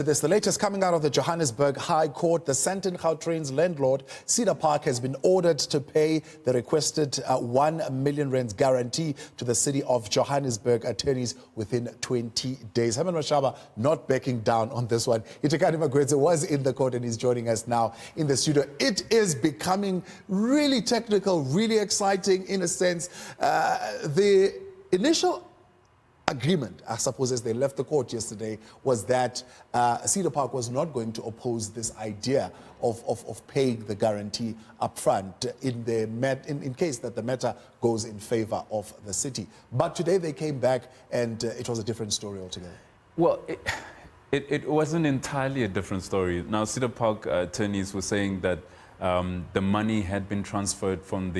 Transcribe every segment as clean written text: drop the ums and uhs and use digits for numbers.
This, the latest coming out of the Johannesburg High Court. The Sandton Gautrain's landlord, Cedar Park, has been ordered to pay the requested 1 million rand guarantee to the City of Johannesburg attorneys within 20 days. Herman Mashaba not backing down on this one. Hitekani Magwedze was in the court and is joining us now in the studio. It is becoming really technical, really exciting in a sense. The initial agreement, I suppose, as they left the court yesterday, was that Cedar Park was not going to oppose this idea of paying the guarantee up front in case that the matter goes in favor of the city. But today they came back and it was a different story altogether. Well, it wasn't entirely a different story. Now, Cedar Park attorneys were saying that the money had been transferred from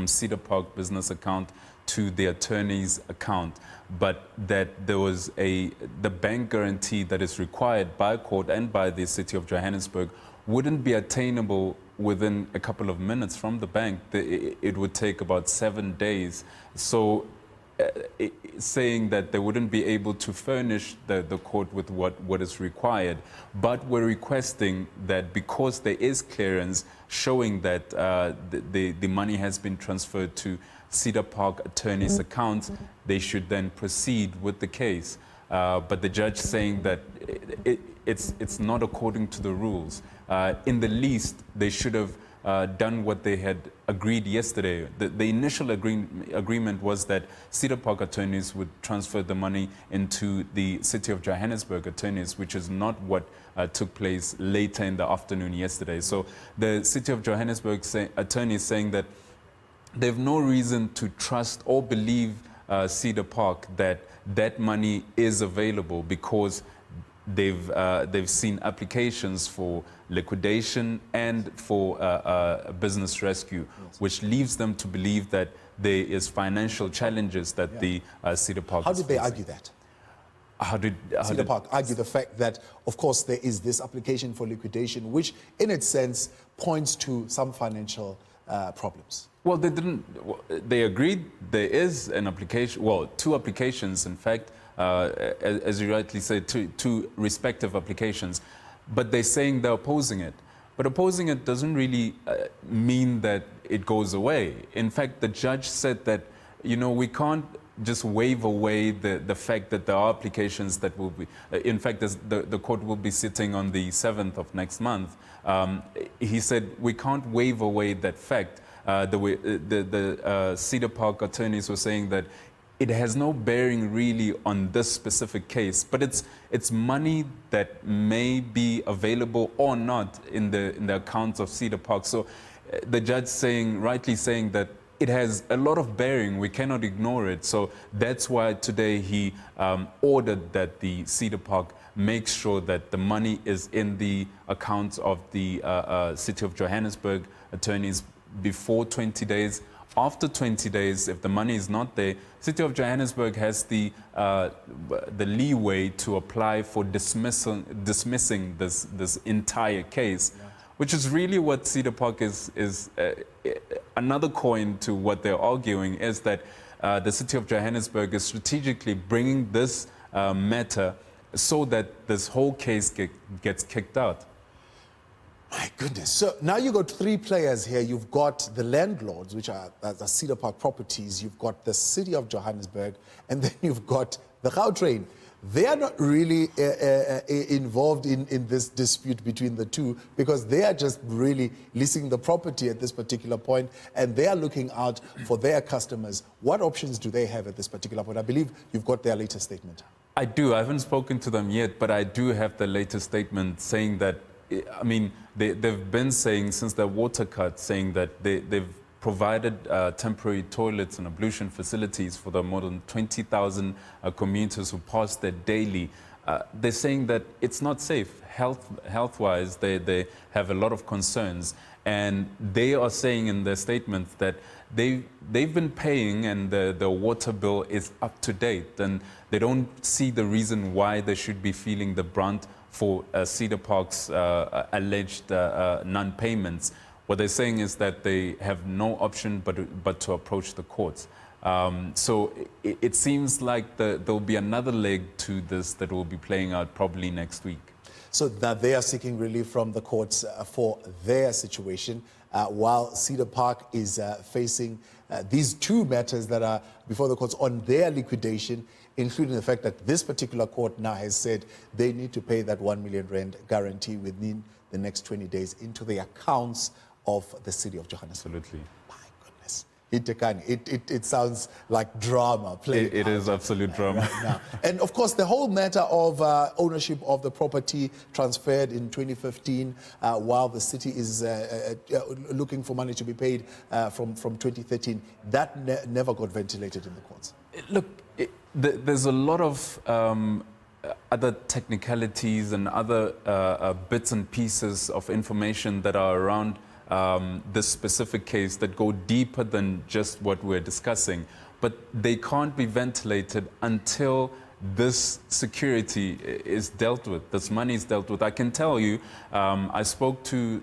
Cedar Park business account to the attorney's account, but that there was the bank guarantee that is required by court and by the City of Johannesburg wouldn't be attainable within a couple of minutes from the bank. It would take about 7 days. So saying that they wouldn't be able to furnish the court with what is required, but we're requesting that because there is clearance showing that the money has been transferred to Cedar Park attorney's accounts, they should then proceed with the case. But the judge saying that it's not according to the rules. In the least, they should have done what they had agreed yesterday. The initial agreement was that Cedar Park attorneys would transfer the money into the City of Johannesburg attorneys, which is not what took place later in the afternoon yesterday. So the City of Johannesburg attorneys saying that they have no reason to trust or believe Cedar Park that that money is available because they've seen applications for liquidation and for business rescue, yes, which leaves them to believe that there is financial challenges that the Cedar Park. How did they argue that? How did Cedar Park argue the fact that, of course, there is this application for liquidation, which in its sense points to some financial problems? Well, they didn't. They agreed there is an application. Well, two applications, in fact, as you rightly said, two respective applications. But they're saying they're opposing it. But opposing it doesn't really mean that it goes away. In fact, the judge said that, you know, we can't just wave away the fact that there are applications that will be. In fact, the court will be sitting on the 7th of next month. He said we can't wave away that fact. The Cedar Park attorneys were saying that it has no bearing really on this specific case, but it's money that may be available or not in the accounts of Cedar Park. So the judge rightly saying that it has a lot of bearing. We cannot ignore it. So that's why today he ordered that the Cedar Park make sure that the money is in the accounts of the City of Johannesburg attorneys before 20 days. After 20 days, if the money is not there, City of Johannesburg has the leeway to apply for dismissing this entire case, yeah, which is really what Cedar Park is another coin to what they're arguing, is that the City of Johannesburg is strategically bringing this matter so that this whole case gets kicked out. My goodness. So now you've got three players here. You've got the landlords, which are the Cedar Park properties. You've got the City of Johannesburg, and then you've got the Gautrain. They are not really involved in this dispute between the two, because they are just really leasing the property at this particular point, and they are looking out for their customers. What options do they have at this particular point? I believe you've got their latest statement. I do. I haven't spoken to them yet, but I do have the latest statement saying that, I mean, they've been saying since their water cut, saying that they've provided temporary toilets and ablution facilities for the more than 20,000 commuters who pass there daily. They're saying that it's not safe. Health-wise, they have a lot of concerns. And they are saying in their statements that they've been paying and the water bill is up to date. And they don't see the reason why they should be feeling the brunt for Cedar Park's alleged non-payments. What they're saying is that they have no option but to approach the courts. So it seems like there'll be another leg to this that will be playing out probably next week. So that they are seeking relief from the courts for their situation, while Cedar Park is facing these two matters that are before the courts on their liquidation, including the fact that this particular court now has said they need to pay that 1 million rand guarantee within the next 20 days into the accounts of the city of Johannesburg. Absolutely. My goodness. It sounds like drama. It is absolute drama. Right now. And of course, the whole matter of ownership of the property transferred in 2015, while the city is looking for money to be paid from 2013, that never got ventilated in the courts. Look, there's a lot of other technicalities and other bits and pieces of information that are around this specific case that go deeper than just what we're discussing. But they can't be ventilated until this security is dealt with, this money is dealt with. I can tell you, I spoke to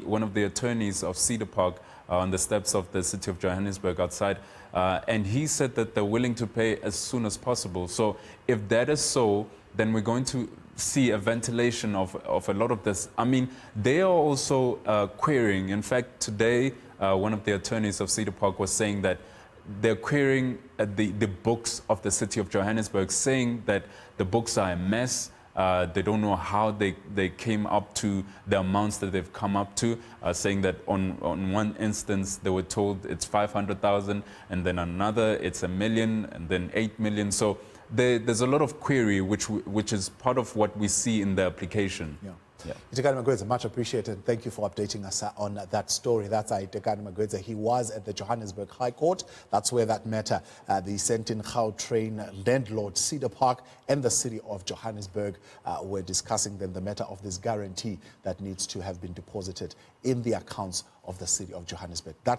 one of the attorneys of Cedar Park on the steps of the City of Johannesburg outside, and he said that they're willing to pay as soon as possible. So if that is so, then we're going to see a ventilation of a lot of this. I mean, they are also querying. In fact, today, one of the attorneys of Cedar Park was saying that they're querying the books of the City of Johannesburg, saying that the books are a mess. They don't know how they came up to the amounts that they've come up to, saying that on one instance they were told it's 500,000, and then another it's 1 million, and then 8 million. So there's a lot of query, which is part of what we see in the application. Yeah. Hitekani Magwedze, much appreciated. Thank you for updating us on that story. That's Hitekani Magwedze. He was at the Johannesburg High Court. That's where that matter, the Sandton Gautrain landlord, Cedar Park, and the city of Johannesburg were discussing then the matter of this guarantee that needs to have been deposited in the accounts of the city of Johannesburg. That's